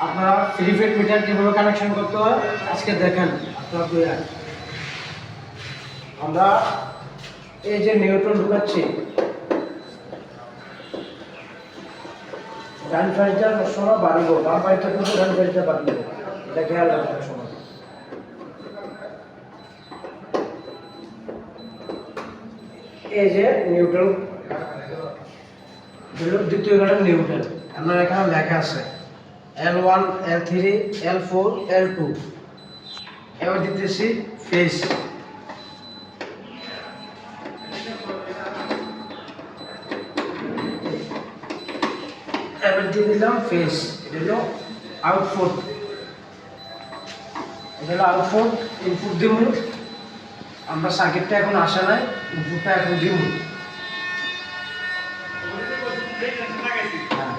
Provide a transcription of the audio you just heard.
আপনারা prepaid metre কিভাবে connection করতে হয় আজকে দেখেন আপনারা দুইয়া। আমরা এই যে নিউট্রাল ঢুকাচ্ছি, ডান সাইডটার সময় বাড়িব, বাম সাইডটা কিন্তু ডান সাইডটা বাড়িব, এটা খেয়াল রাখার সময়। এই যে নিউট্রাল দ্বিতীয় ঘাটের নিউট্রাল, আপনার এখানে লেখা আছে L1 L3 L4 L2। এবার দিতেছি ফেজ, এবার দিয়ে দিলাম ফেজ। এটা হলো আউটপুট, এটা হলো আউটপুট। ইনপুট দিব, আমরা সার্কিটটা এখন আসে নাই, ইনপুটটা এখন দিব।